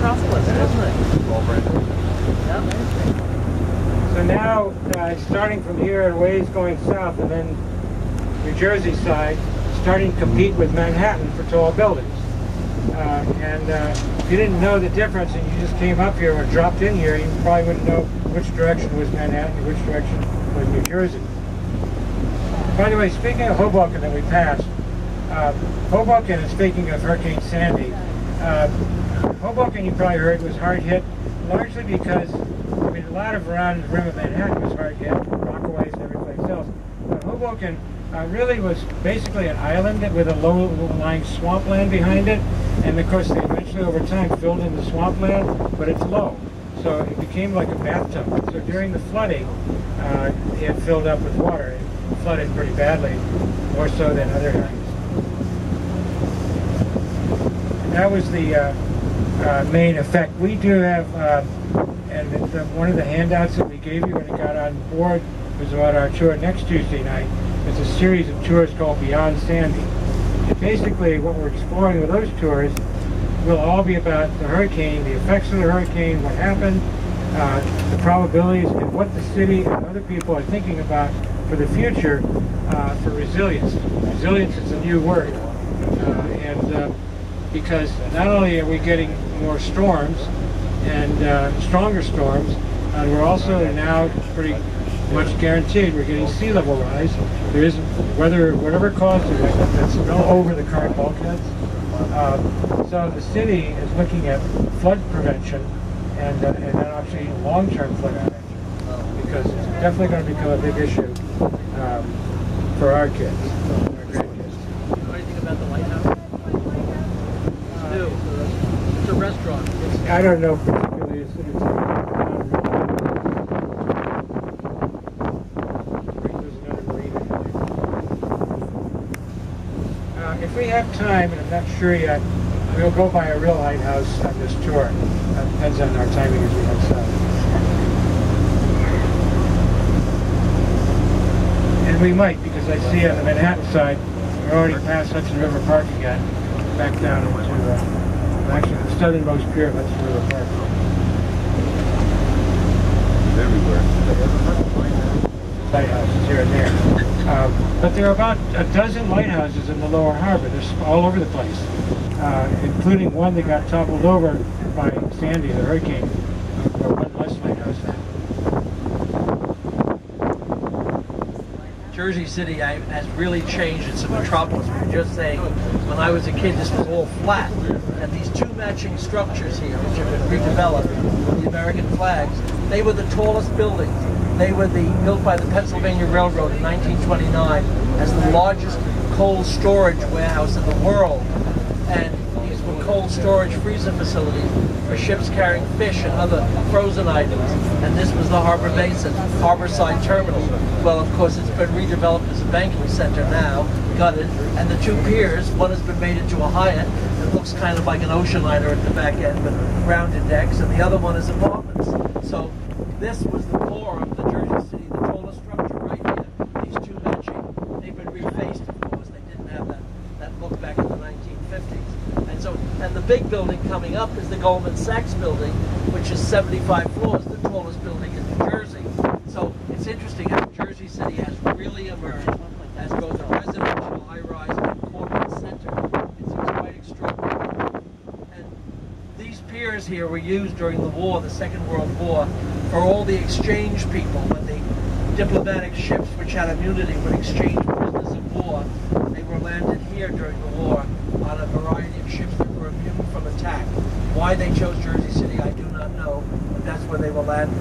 metropolis, isn't it? All brand new. Yeah. So now, starting from here at ways going south, and then New Jersey side, starting to compete with Manhattan for tall buildings. If you didn't know the difference and you just came up here or dropped in here, you probably wouldn't know which direction was Manhattan and which direction was New Jersey. By the way, speaking of Hoboken that we passed, Hoboken, and speaking of Hurricane Sandy, Hoboken, you probably heard, was hard hit largely because, I mean, a lot of around the rim of Manhattan was hard hit, Rockaways and every place else. But Hoboken really was basically an island with a low-lying swampland behind it, and of course they eventually over time filled in the swampland, but it's low. So it became like a bathtub. So during the flooding, it filled up with water. It flooded pretty badly, more so than other areas. And that was the main effect. We do have, one of the handouts that we gave you when you got on board was about our tour next Tuesday night. It's a series of tours called Beyond Sandy. And basically what we're exploring with those tours will all be about the hurricane, the effects of the hurricane, what happened, the probabilities, and what the city and other people are thinking about for the future for resilience. Resilience is a new word. Because not only are we getting more storms and stronger storms, we're also now pretty much guaranteed we're getting sea level rise. There isn't, whatever caused it, that's no over the current bulkheads. So the city is looking at flood prevention and then actually long-term flood prevention, because it's definitely going to become a big issue for our kids, our grandkids. You know anything about the lighthouse? It's a restaurant. I don't know particularly. If we have time, and I'm not sure yet, we'll go by a real lighthouse on this tour. That depends on our timing as we head south. And we might, because I see on the Manhattan side, we're already past Hudson River Park again, back down into actually the southernmost pier of Hudson River Park. Everywhere. Lighthouses here and there. But there are about a dozen lighthouses in the lower harbor. They're all over the place, including one that got toppled over by Sandy, the hurricane, or one less lighthouse now. Jersey City has really changed. It's a metropolis. We were just saying, when I was a kid, this was all flat. And these two matching structures here, which have been redeveloped with the American flags, they were the tallest buildings. They were built by the Pennsylvania Railroad in 1929 as the largest cold storage warehouse in the world. And these were cold storage freezer facilities for ships carrying fish and other frozen items. And this was the harbor basin, Harborside Terminal. Well, of course, it's been redeveloped as a banking center now, gutted. And the two piers, one has been made into a Hyatt. It looks kind of like an ocean liner at the back end with rounded decks, and the other one is apartments. So this was the core of the Jersey City, the tallest structure right here. These two matching. They've been refaced, of course. They didn't have that look back in the 1950s. And the big building coming up is the Goldman Sachs building, which is 75 floors, the tallest building in New Jersey. So it's interesting how Jersey City has really emerged as both a residential, high-rise, and corporate center. It's quite extraordinary. And these piers here were used during the war, the Second World War, for all the exchange people. When the diplomatic ships, which had immunity, would exchange prisoners of war, they were landed here during the war on a variety of ships that were immune from attack. Why they chose Jersey City, I do not know, but that's where they were landed,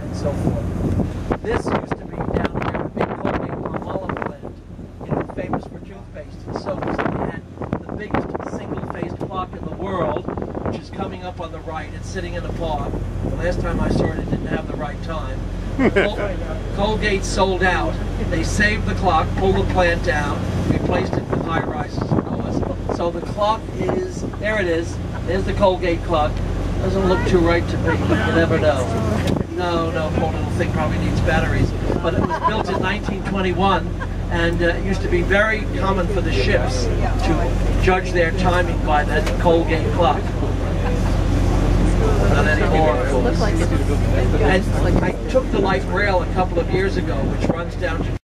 and so forth. This used to be down here a big Colgate-Palmolive plant, famous for toothpaste and soaps. They had the biggest single-phased clock in the world, which is coming up on the right. It's sitting in a park. The last time I saw it, it didn't have the right time. Colgate sold out. They saved the clock, pulled the plant down, replaced it with high-rises, of course. So the clock is, there it is. There's the Colgate clock. Doesn't look too right to me, but you never know. No, poor little thing probably needs batteries. But it was built in 1921, and it used to be very common for the ships to judge their timing by that Colgate clock. Not anymore. Looks like it. And I took the light rail a couple of years ago, which runs down to